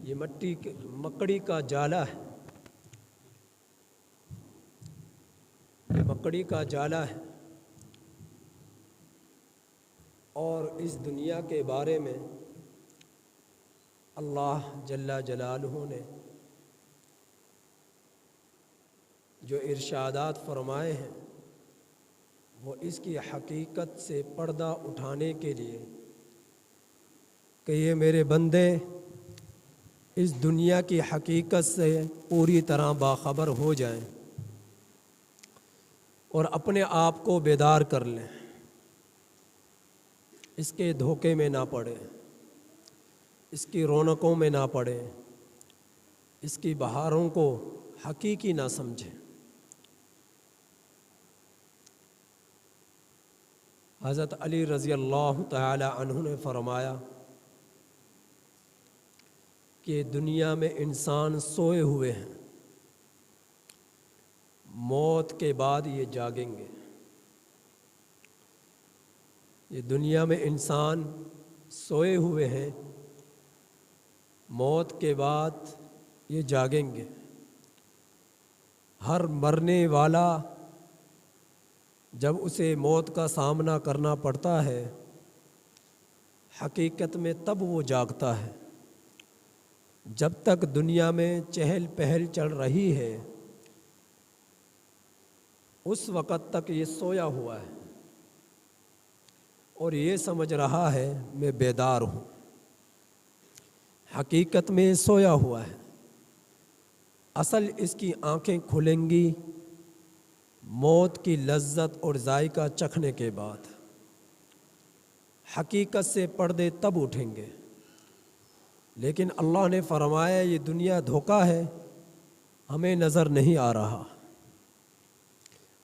یہ مکڑی کا جالا ہے، مکڑی کا جالا ہے، اور اس دنیا کے بارے میں اللہ جل جلالہ نے جو ارشادات فرمائے ہیں وہ اس کی حقیقت سے پردہ اٹھانے کے لیے کہ یہ میرے بندے اس دنیا کی حقیقت سے پوری طرح باخبر ہو جائیں اور اپنے آپ کو بیدار کر لیں، اس کے دھوکے میں نہ پڑے، اس کی رونقوں میں نہ پڑے، اس کی بہاروں کو حقیقی نہ سمجھیں۔ حضرت علی رضی اللہ تعالی عنہ نے فرمایا کہ دنیا میں انسان سوئے ہوئے ہیں، موت کے بعد یہ جاگیں گے۔ یہ دنیا میں انسان سوئے ہوئے ہیں، موت کے بعد یہ جاگیں گے۔ ہر مرنے والا جب اسے موت کا سامنا کرنا پڑتا ہے حقیقت میں تب وہ جاگتا ہے۔ جب تک دنیا میں چہل پہل چل رہی ہے اس وقت تک یہ سویا ہوا ہے اور یہ سمجھ رہا ہے میں بیدار ہوں، حقیقت میں سویا ہوا ہے۔ اصل اس کی آنکھیں کھلیں گی موت کی لذت اور ذائقہ چکھنے کے بعد، حقیقت سے پردے تب اٹھیں گے۔ لیکن اللہ نے فرمایا یہ دنیا دھوکا ہے، ہمیں نظر نہیں آ رہا۔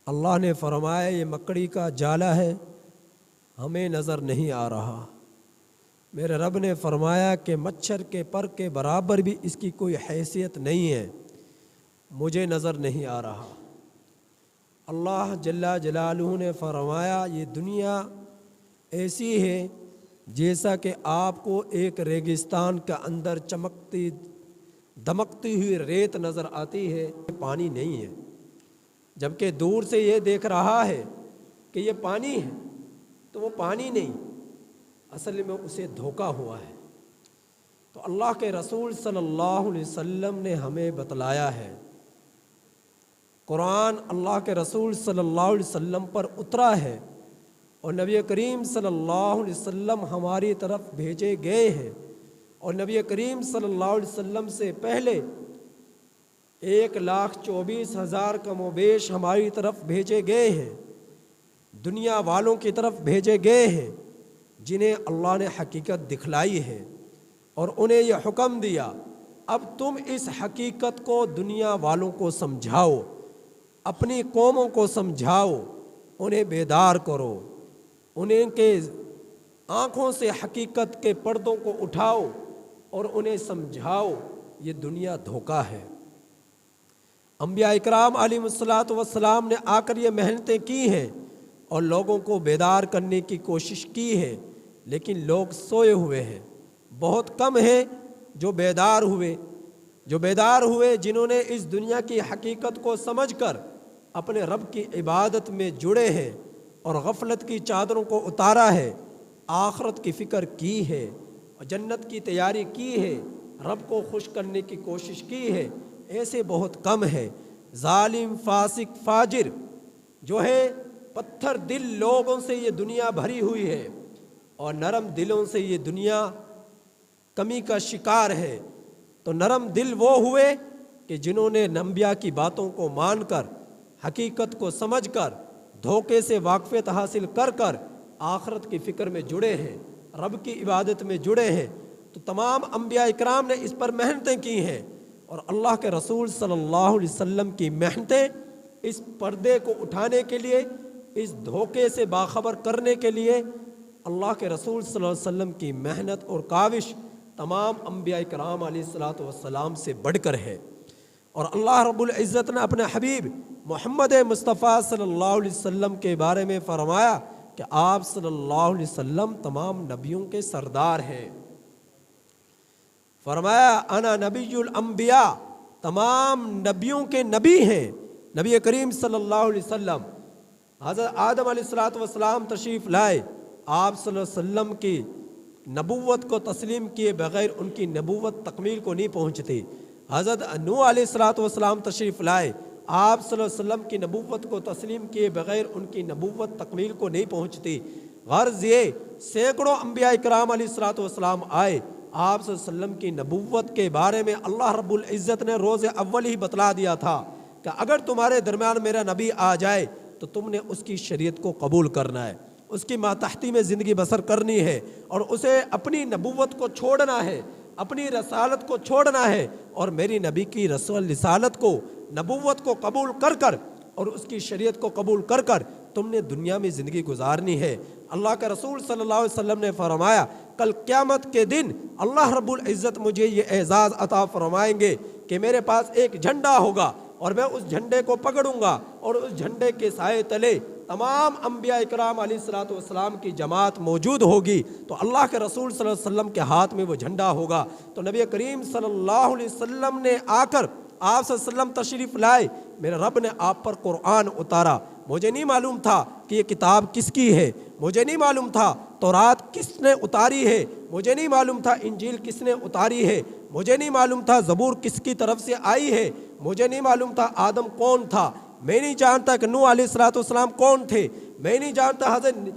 اللہ نے فرمایا یہ مکڑی کا جالا ہے، ہمیں نظر نہیں آ رہا۔ میرے رب نے فرمایا کہ مچھر کے پر کے برابر بھی اس کی کوئی حیثیت نہیں ہے، مجھے نظر نہیں آ رہا۔ اللہ جل جلالہ نے فرمایا یہ دنیا ایسی ہے جیسا کہ آپ کو ایک ریگستان کا اندر چمکتی دمکتی ہوئی ریت نظر آتی ہے، پانی نہیں ہے، جبکہ دور سے یہ دیکھ رہا ہے کہ یہ پانی ہے تو وہ پانی نہیں، اصل میں اسے دھوکا ہوا ہے۔ تو اللہ کے رسول صلی اللہ علیہ وسلم نے ہمیں بتلایا ہے، قرآن اللہ کے رسول صلی اللہ علیہ وسلم پر اترا ہے اور نبی کریم صلی اللہ علیہ وسلم ہماری طرف بھیجے گئے ہیں، اور نبی کریم صلی اللہ علیہ وسلم سے پہلے 1,24,000 کم و بیش ہماری طرف بھیجے گئے ہیں۔ دنیا والوں کی طرف بھیجے گئے ہیں جنہیں اللہ نے حقیقت دکھلائی ہے اور انہیں یہ حکم دیا اب تم اس حقیقت کو دنیا والوں کو سمجھاؤ، اپنی قوموں کو سمجھاؤ، انہیں بیدار کرو، انہیں کے آنکھوں سے حقیقت کے پردوں کو اٹھاؤ اور انہیں سمجھاؤ یہ دنیا دھوکہ ہے۔ انبیاء اکرام علیہ الصلوۃ والسلام نے آ کر یہ محنتیں کی ہیں اور لوگوں کو بیدار کرنے کی کوشش کی ہے، لیکن لوگ سوئے ہوئے ہیں، بہت کم ہیں جو بیدار ہوئے جنہوں نے اس دنیا کی حقیقت کو سمجھ کر اپنے رب کی عبادت میں جڑے ہیں اور غفلت کی چادروں کو اتارا ہے، آخرت کی فکر کی ہے اور جنت کی تیاری کی ہے، رب کو خوش کرنے کی کوشش کی ہے، ایسے بہت کم ہے۔ ظالم، فاسق، فاجر جو ہے پتھر دل لوگوں سے یہ دنیا بھری ہوئی ہے اور نرم دلوں سے یہ دنیا کمی کا شکار ہے۔ تو نرم دل وہ ہوئے کہ جنہوں نے انبیاء کی باتوں کو مان کر، حقیقت کو سمجھ کر، دھوکے سے واقفیت حاصل کر کر آخرت کی فکر میں جڑے ہیں، رب کی عبادت میں جڑے ہیں۔ تو تمام انبیاء اکرام نے اس پر محنتیں کی ہیں اور اللہ کے رسول صلی اللہ علیہ وسلم کی محنتیں اس پردے کو اٹھانے کے لیے، اس دھوکے سے باخبر کرنے کے لیے، اللہ کے رسول صلی اللہ علیہ وسلم کی محنت اور کاوش تمام انبیاء کرام علیہ الصلوۃ والسلام سے بڑھ کر ہے۔ اور اللہ رب العزت نے اپنے حبیب محمد مصطفیٰ صلی اللہ علیہ وسلم کے بارے میں فرمایا کہ آپ صلی اللہ علیہ وسلم تمام نبیوں کے سردار ہیں۔ فرمایا انا نبی الانبیاء، تمام نبیوں کے نبی ہیں۔ نبی کریم صلی اللہ علیہ وسلم حضرت آدم علیہ الصلوۃ والسلام تشریف لائے، آپ صلی اللہ علیہ وسلم کی نبوت کو تسلیم کیے بغیر ان کی نبوت تکمیل کو نہیں پہنچتی۔ حضرت نوح علیہ الصلوۃ والسلام تشریف لائے، آپ صلی اللہ علیہ وسلم کی نبوت کو تسلیم کیے بغیر ان کی نبوت تکمیل کو نہیں پہنچتی۔ غرض یہ سینکڑوں انبیاء کرام علیہ الصلوۃ والسلام آئے، آپ صلی اللہ علیہ وسلم کی نبوت کے بارے میں اللہ رب العزت نے روز اول ہی بتلا دیا تھا کہ اگر تمہارے درمیان میرا نبی آ جائے تو تم نے اس کی شریعت کو قبول کرنا ہے، اس کی ماتحتی میں زندگی بسر کرنی ہے اور اسے اپنی نبوت کو چھوڑنا ہے، اپنی رسالت کو چھوڑنا ہے اور میری نبی کی رسالت کو، نبوت کو قبول کر کر اور اس کی شریعت کو قبول کر کر تم نے دنیا میں زندگی گزارنی ہے۔ اللہ کے رسول صلی اللہ علیہ وسلم نے فرمایا کل قیامت کے دن اللہ رب العزت مجھے یہ اعزاز عطا فرمائیں گے کہ میرے پاس ایک جھنڈا ہوگا اور میں اس جھنڈے کو پکڑوں گا اور اس جھنڈے کے سائے تلے تمام انبیاء اکرام علیہ الصلوۃ والسلام کی جماعت موجود ہوگی۔ تو اللہ کے رسول صلی اللہ علیہ وسلم کے ہاتھ میں وہ جھنڈا ہوگا۔ تو نبی کریم صلی اللہ علیہ وسلم نے آ کر آپ صلی اللہ علیہ وسلم تشریف لائے، میرے رب نے آپ پر قرآن اتارا۔ مجھے نہیں معلوم تھا کہ یہ کتاب کس کی ہے، مجھے نہیں معلوم تھا تورات کس نے اتاری ہے، مجھے نہیں معلوم تھا انجیل کس نے اتاری ہے، مجھے نہیں معلوم تھا زبور کس کی طرف سے آئی ہے، مجھے نہیں معلوم تھا آدم کون تھا، میں نہیں جانتا کہ نوح علیہ الصلوۃ والسلام کون تھے، میں نہیں جانتا حضرت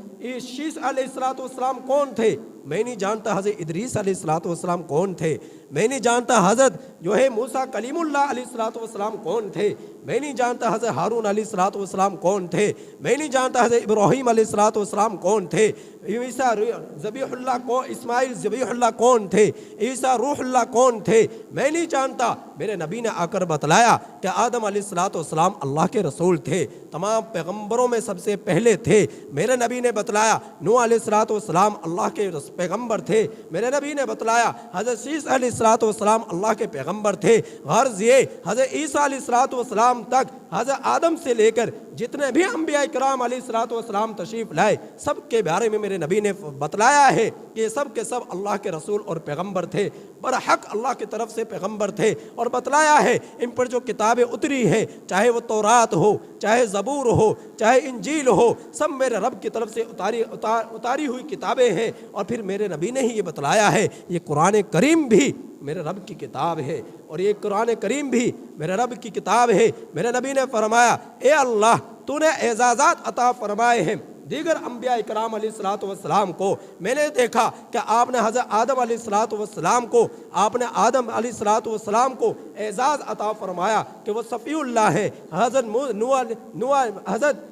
شیس علیہ الصلوۃ والسلام کون تھے، میں نہیں جانتا حضرت ادریس علیہ الصلوۃ والسلام کون تھے، میں نہیں جانتا حضرت جو ہے موسیٰ کلیم اللہ علیہ الصلوۃ والسلام کون تھے، میں نہیں جانتا حضرت ہارون علیہ الصلوۃ والسلام کون تھے، میں نہیں جانتا حضرت ابراہیم علیہ الصلوۃ والسلام کون تھے، عیسیٰ ذبیح اللہ کون، اسماعیل ذبیح اللہ کون تھے، عیسیٰ روح اللہ کون تھے، میں نہیں جانتا۔ میرے نبی نے آ کر بتلایا کہ آدم علیہ الصلوۃ والسلام اللہ کے رسول تھے، تمام پیغمبروں میں سب سے پہلے تھے۔ میرے نبی نے بتلایا نوح علیہ الصلوۃ والسلام اللہ کے پیغمبر تھے۔ میرے نبی نے بتلایا حضرت عیسیٰ علیہ الصلوۃ والسلام اللہ کے پیغمبر تھے۔ غرض یہ حضرت عیسیٰ علیہ الصلوۃ والسلام تک حضرت آدم سے لے کر جتنے بھی انبیاء کرام علیہ الصلوۃ والسلام تشریف لائے سب کے بارے میں میرے نبی نے بتلایا ہے کہ یہ سب کے سب اللہ کے رسول اور پیغمبر تھے، برحق اللہ کی طرف سے پیغمبر تھے، اور بتلایا ہے ان پر جو کتابیں اتری ہیں چاہے وہ تورات ہو، چاہے زبور ہو، چاہے انجیل ہو، سب میرے رب کی طرف سے اتاری ہوئی کتابیں ہیں۔ اور پھر میرے نبی نے ہی یہ بتلایا ہے یہ قرآن کریم بھی میرے رب کی کتاب ہے اور یہ قرآن کریم بھی میرے رب کی کتاب ہے۔ میرے نبی نے فرمایا اے اللہ تو نے اعزازات عطا فرمائے ہیں، دیگر انبیاء اکرام علیہ الصلوۃ والسلام کو میں نے دیکھا کہ آپ نے حضرت آدم علیہ الصلوۃ والسلام کو آدم علیہ الصلوۃ والسلام کو اعزاز عطا فرمایا کہ وہ صفی اللہ ہے. حضرت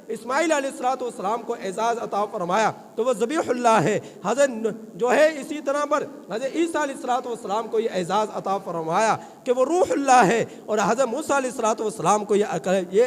اسماعیل علیہ الصلوۃ والسلام کو اعزاز عطا فرمایا تو وہ ذبیح اللہ ہے. حضرت جو ہے اسی طرح پر حضرت عیسیٰ علیہ الصلوۃ والسلام کو یہ اعزاز عطا فرمایا کہ وہ روح اللہ ہے. اور حضرت موسیٰ علیہ الصلوۃ والسلام کو یہ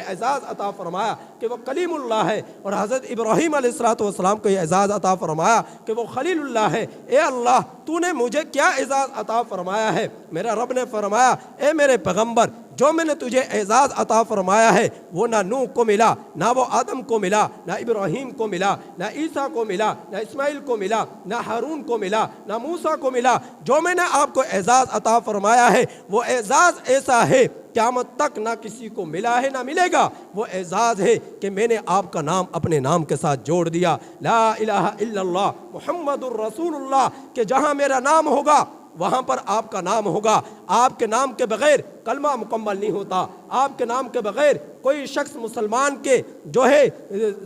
اعزاز عطا فرمایا کہ وہ کلیم اللہ ہے. اور حضرت ابراہیم علیہ الصلوۃ والسلام کو یہ اعزاز عطا فرمایا کہ وہ خلیل اللہ ہے. اے اللہ تو نے مجھے کیا اعزاز عطا فرمایا ہے. میرا رب نے فرمایا اے میرے پیغمبر جو میں نے تجھے اعزاز عطا فرمایا ہے وہ نہ نوح کو ملا، نہ وہ آدم کو ملا، نہ ابراہیم کو ملا، نہ عیسیٰ کو ملا، نہ اسماعیل کو ملا، نہ ہارون کو ملا، نہ موسیٰ کو ملا. جو میں نے آپ کو اعزاز عطا فرمایا ہے وہ اعزاز ایسا ہے قیامت تک نہ کسی کو ملا ہے نہ ملے گا. وہ اعزاز ہے کہ میں نے آپ کا نام اپنے نام کے ساتھ جوڑ دیا، لا الہ الا اللہ محمد الرسول اللہ، کہ جہاں میرا نام ہوگا وہاں پر آپ کا نام ہوگا. آپ کے نام کے بغیر کلمہ مکمل نہیں ہوتا. آپ کے نام کے بغیر کوئی شخص مسلمان کے جو ہے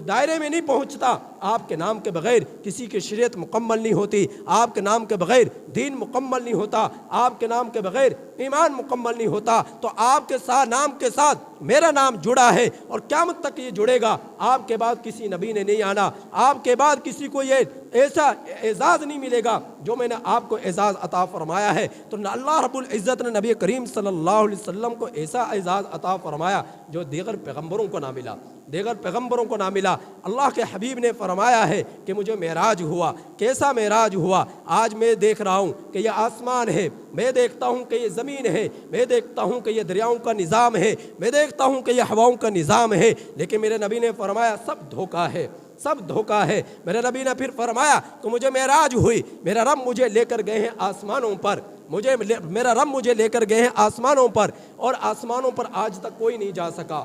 دائرے میں نہیں پہنچتا. آپ کے نام کے بغیر کسی کی شریعت مکمل نہیں ہوتی. آپ کے نام کے بغیر دین مکمل نہیں ہوتا. آپ کے نام کے بغیر ایمان مکمل نہیں ہوتا. تو آپ کے نام کے ساتھ میرا نام جڑا ہے اور قیامت تک یہ جڑے گا. آپ کے بعد کسی نبی نے نہیں آنا، آپ کے بعد کسی کو یہ ایسا اعزاز نہیں ملے گا جو میں نے آپ کو اعزاز عطا فرمایا ہے. تو اللہ رب العزت نے نبی کریم صلی اللہ علیہ وسلم کو ایسا اعزاز عطا فرمایا جو دیگر پیغمبروں کو نہ ملا، دیگر پیغمبروں کو نہ ملا. اللہ کے حبیب نے فرمایا ہے کہ مجھے معراج ہوا. کیسا معراج ہوا؟ آج میں دیکھ رہا ہوں کہ یہ آسمان ہے، میں دیکھتا ہوں کہ یہ زمین ہے، میں دیکھتا ہوں کہ یہ دریاؤں کا نظام ہے، میں دیکھتا ہوں کہ یہ ہواؤں کا نظام ہے، لیکن میرے نبی نے فرمایا سب دھوکہ ہے، سب دھوکہ ہے. میرے نبی نے پھر فرمایا کہ مجھے معراج ہوئی، میرا رب مجھے لے کر گئے ہیں آسمانوں پر، میرا رب مجھے لے کر گئے ہیں آسمانوں پر، اور آسمانوں پر آج تک کوئی نہیں جا سکا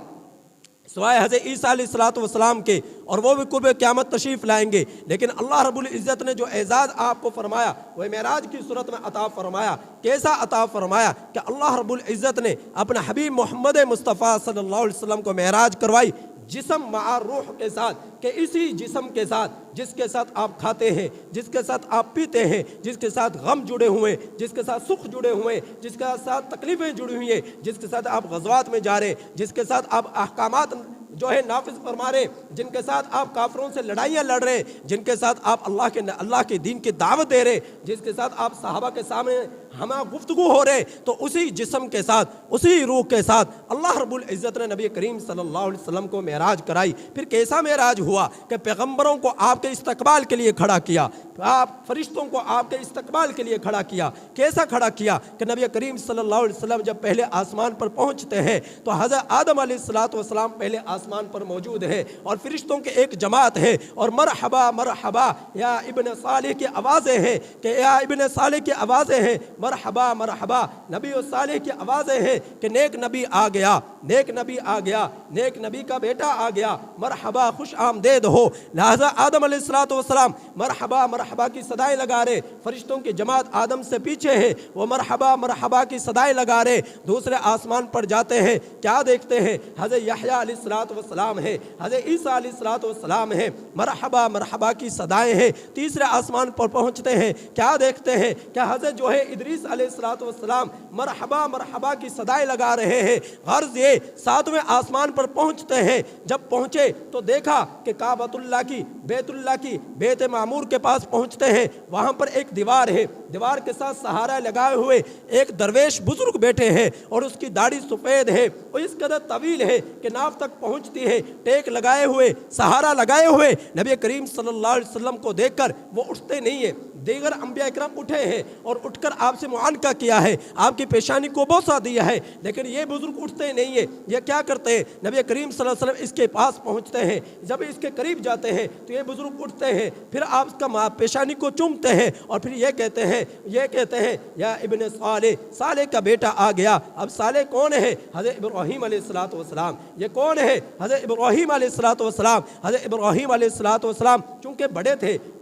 سوائے حضرت عیسیٰ علیہ الصلوۃ والسلام کے، اور وہ بھی قرب قیامت تشریف لائیں گے. لیکن اللہ رب العزت نے جو اعزاز آپ کو فرمایا وہ معراج کی صورت میں عطا فرمایا. کیسا عطا فرمایا کہ اللہ رب العزت نے اپنے حبیب محمد مصطفیٰ صلی اللہ علیہ وسلم کو معراج کروائی جسم مع روح کے ساتھ، کہ اسی جسم کے ساتھ جس کے ساتھ آپ کھاتے ہیں، جس کے ساتھ آپ پیتے ہیں، جس کے ساتھ غم جڑے ہوئے، جس کے ساتھ سکھ جڑے ہوئے، جس کے ساتھ تکلیفیں جڑی ہوئی ہیں، جس کے ساتھ آپ غزوات میں جا رہے، جس کے ساتھ آپ احکامات جو ہے نافذ فرما رہے، جن کے ساتھ آپ کافروں سے لڑائیاں لڑ رہے، جن کے ساتھ آپ اللہ کے دین کی دعوت دے رہے، جس کے ساتھ آپ صحابہ کے سامنے ہمہ گفتگو ہو رہے، تو اسی جسم کے ساتھ، اسی روح کے ساتھ اللہ رب العزت نے نبی کریم صلی اللہ علیہ وسلم کو معراج کرائی. پھر کیسا معراج ہوا کہ پیغمبروں کو آپ کے استقبال کے لیے کھڑا کیا، آپ فرشتوں کو آپ کے استقبال کے لیے کھڑا کیا. کیسا کھڑا کیا کہ نبی کریم صلی اللہ علیہ وسلم جب پہلے آسمان پر پہنچتے ہیں تو حضرت آدم علیہ الصلوۃ والسلام پہلے آسمان پر موجود ہے، اور فرشتوں کے ایک جماعت ہے، اور مرحبا مرحبا یا ابن صالح کی آوازیں ہیں کہ یا ابن صالح کی آوازیں ہیں، مرحبا مرحبا نبی صالح کی آوازیں ہیں کہ نیک نبی آ گیا، نیک نبی آ گیا، نیک نبی کا بیٹا آ گیا، مرحبا خوش آمدید ہو. لہذا آدم علیہ الصلوۃ والسلام مرحبا مرحبا کی صدائیں لگا رہے، فرشتوں کی جماعت آدم سے پیچھے ہے، وہ مرحبا مرحبا کی صدائیں لگا رہے. دوسرے آسمان پر جاتے ہیں، کیا دیکھتے ہیں؟ حضرت یحییٰ علیہ الصلوۃ والسلام ہے، حضرت عیسیٰ علیہ الصلوۃ والسلام ہے، مرحبا مرحبا کی صدائیں ہیں. تیسرے آسمان پر پہنچتے ہیں، کیا دیکھتے ہیں کہ حضرت جو ہے ادریس علیہ الصلوۃ والسلام مرحبا مرحبا کی صدائیں لگا رہے ہیں. غرض یہ ساتویں آسمان پر پہنچتے ہیں. جب پہنچے تو دیکھا کہ کعبۃ اللہ کی، بیت اللہ کی، بیت معمور کے پاس پہنچتے ہیں. وہاں پر ایک دیوار ہے، دیوار کے ساتھ سہارا لگائے ہوئے ایک درویش بزرگ بیٹھے ہیں، اور اس کی داڑھی سفید ہے اور اس قدر طویل ہے کہ ناف تک پہنچتی ہے. ٹیک لگائے ہوئے، سہارا لگائے ہوئے نبی کریم صلی اللہ علیہ وسلم کو دیکھ کر وہ اٹھتے نہیں ہیں. دیگر انبیاء اکرام اٹھے ہیں اور اٹھ کر آپ سے معانقہ کیا ہے، آپ کی پیشانی کو بوسہ دیا ہے، لیکن یہ بزرگ اٹھتے نہیں ہیں. یہ کیا کرتے ہیں؟ نبی کریم صلی اللہ علیہ وسلم اس کے پاس پہنچتے ہیں، جب اس کے قریب جاتے ہیں تو یہ بزرگ اٹھتے ہیں، پھر آپ اس کا پیشانی کو چومتے ہیں اور پھر یہ کہتے ہیں یا ابن صالح، صالح کا بیٹا آ گیا. اب صالح کون ہے؟ حضرت ابراہیم علیہ الصلوۃ والسلام. یہ کون ہے؟ حضرت ابراہیم علیہ الصلوۃ والسلام. حضرت ابراہیم علیہ الصلوۃ والسلام چونکہ بڑے تھے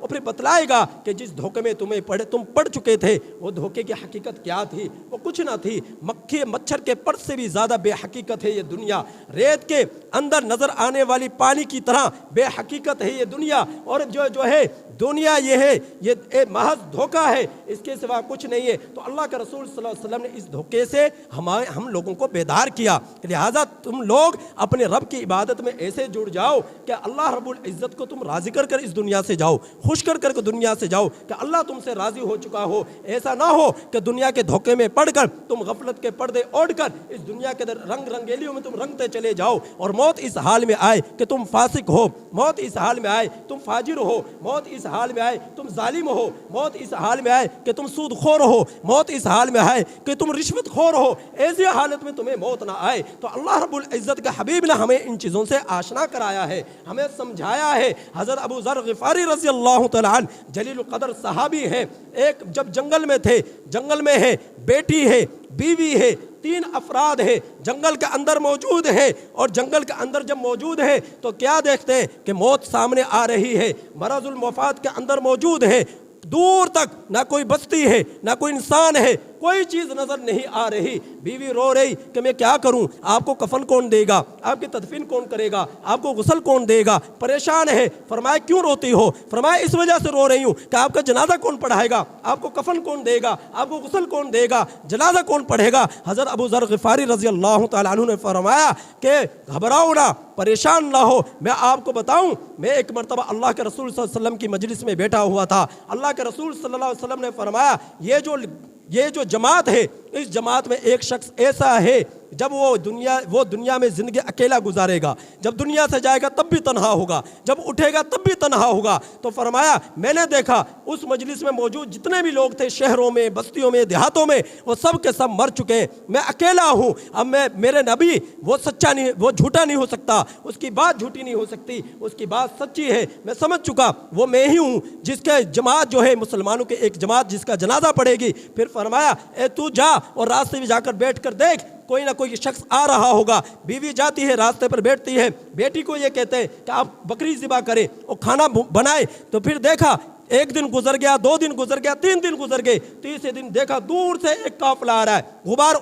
اور پھر بتلائے گا کہ جس دھوکے میں تم پڑ چکے تھے وہ دھوکے کی حقیقت کیا تھی، وہ کچھ نہ تھی، مکھی مچھر کے پر سے بھی زیادہ بے حقیقت ہے یہ دنیا، ریت کے اندر نظر آنے والی پانی کی طرح بے حقیقت ہے یہ دنیا، اور جو ہے دنیا یہ ہے، یہ محض دھوکہ ہے، اس کے سوا کچھ نہیں ہے۔ تو اللہ کے رسول صلی اللہ علیہ وسلم نے اس دھوکے سے ہم لوگوں کو بیدار کیا، لہٰذا تم لوگ اپنے رب کی عبادت میں ایسے جڑ جاؤ کہ اللہ رب العزت کو تم راضی کر اس دنیا سے جاؤ، خوش کر کے دنیا سے جاؤ، کہ اللہ تم سے راضی ہو چکا ہو۔ ایسا نہ ہو کہ دنیا کے دھوکے میں پڑ کر تم غفلت کے پردے اوڑھ کر اس دنیا کے رنگ رنگیلیوں میں تم رنگتے چلے جاؤ، اور موت اس حال میں آئے کہ تم فاسق ہو، موت اس حال میں آئے تم فاجر ہو، موت اس حال میں آئے تم ظالم ہو، موت اس حال میں آئے کہ تم سود خور ہو، موت اس حال میں آئے کہ تم رشوت خور ہو، ایسی حالت میں تمہیں موت نہ آئے۔ تو اللہ رب العزت کا حبیب نے ہمیں ان چیزوں سے آشنا کرایا ہے، ہمیں سمجھایا ہے۔ حضرت ابو ذر غفاری رضی اللہ تعالیٰ عنہ جلیل القدر صحابی ہیں، ایک جب جنگل میں تھے، جنگل میں ہے، بیٹی ہے، بیوی ہے، 3 افراد ہے، جنگل کے اندر موجود ہے، اور جنگل کے اندر جب موجود ہے تو کیا دیکھتے ہیں کہ موت سامنے آ رہی ہے، مرض الموافات کے اندر موجود ہے، دور تک نہ کوئی بستی ہے، نہ کوئی انسان ہے، کوئی چیز نظر نہیں آ رہی۔ بیوی رو رہی کہ میں کیا کروں، آپ کو کفن کون دے گا، آپ کی تدفین کون کرے گا، آپ کو غسل کون دے گا، پریشان ہے۔ فرمایا کیوں روتی ہو؟ فرمایا اس وجہ سے رو رہی ہوں کہ آپ کا جنازہ کون پڑھائے گا، آپ کو کفن کون دے گا، آپ کو غسل کون دے گا، جنازہ کون پڑھے گا۔ حضرت ابو ذر غفاری رضی اللہ تعالیٰ عنہ نے فرمایا کہ گھبراؤ نہ، پریشان نہ ہو، میں آپ کو بتاؤں، میں ایک مرتبہ اللہ کے رسول صلی اللہ علیہ وسلم کی مجلس میں بیٹھا ہوا تھا، اللہ کے رسول صلی اللہ علیہ وسلم نے فرمایا یہ جو جماعت ہے، اس جماعت میں ایک شخص ایسا ہے جب وہ دنیا میں زندگی اکیلا گزارے گا، جب دنیا سے جائے گا تب بھی تنہا ہوگا، جب اٹھے گا تب بھی تنہا ہوگا۔ تو فرمایا میں نے دیکھا اس مجلس میں موجود جتنے بھی لوگ تھے، شہروں میں، بستیوں میں، دیہاتوں میں، وہ سب کے سب مر چکے ہیں، میں اکیلا ہوں۔ اب میرے نبی وہ سچا نہیں، وہ جھوٹا نہیں ہو سکتا، اس کی بات جھوٹی نہیں ہو سکتی، اس کی بات سچی ہے، میں سمجھ چکا وہ میں ہی ہوں جس کے جماعت جو ہے مسلمانوں کے ایک جماعت جس کا جنازہ پڑے گی۔ پھر فرمایا اے تو جا اور راستے میں جا کر بیٹھ کر دیکھ، کوئی نہ کوئی شخص آ رہا ہوگا۔ بیوی جاتی ہے، راستے پر بیٹھتی ہے، بیٹی کو یہ کہتے ہیں کہ آپ بکری ذبح کریں اور کھانا بنائے۔ تو پھر دیکھا 1 دن گزر گیا، 2 دن گزر گیا، 3 دن گزر گئے، تیسرے دن دیکھا دور سے ایک قافلہ آ رہا ہے، غبار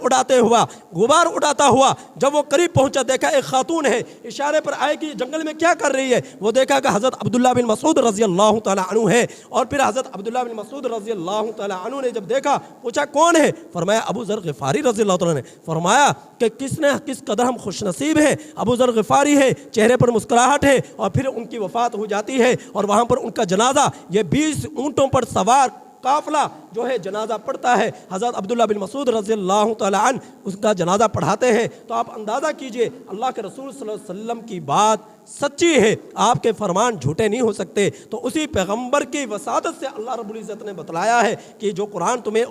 اڑاتا ہوا جب وہ قریب پہنچا دیکھا ایک خاتون ہے، اشارے پر آئے کہ جنگل میں کیا کر رہی ہے، وہ دیکھا کہ حضرت عبداللہ بن مسعود رضی اللہ تعالیٰ عنہ ہے، اور پھر حضرت عبداللہ بن مسعود رضی اللہ تعالیٰ عنہ نے جب دیکھا پوچھا کون ہے، فرمایا ابو ذر غفاری رضی اللہ تعالیٰ نے۔ فرمایا کہ کس قدر ہم خوش نصیب ہیں، ابو ذر غفاری ہے، چہرے پر مسکراہٹ ہے، اور پھر ان کی وفات ہو جاتی ہے، اور وہاں پر ان کا جنازہ یہ 20 اونٹوں پر سوار قافلہ جو ہے جنازہ پڑھتا ہے، حضرت عبداللہ بن مسعود رضی اللہ تعالیٰ عنہ اس کا جنازہ پڑھاتے ہیں۔ تو آپ اندازہ کیجئے اللہ کے رسول صلی اللہ علیہ وسلم کی بات سچی ہے، آپ کے فرمان جھوٹے نہیں ہو سکتے۔ تو اسی پیغمبر کی وساطت سے اللہ رب العزت نے بتلایا ہے کہ جو قرآن تمہیں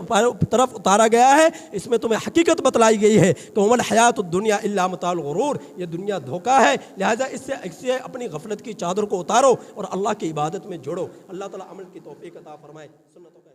طرف اتارا گیا ہے اس میں تمہیں حقیقت بتلائی گئی ہے کہ وَمَا الْحَيَاةُ الدُّنْيَا إِلَّا مَتَاعُ الْغُرُورِ، یہ دنیا دھوکہ ہے، لہٰذا اس سے اپنی غفلت کی چادر کو اتارو اور اللہ کی عبادت میں جوڑو۔ اللہ تعالیٰ عمل کی توفیق عطا فرمائے۔ سنتوں کا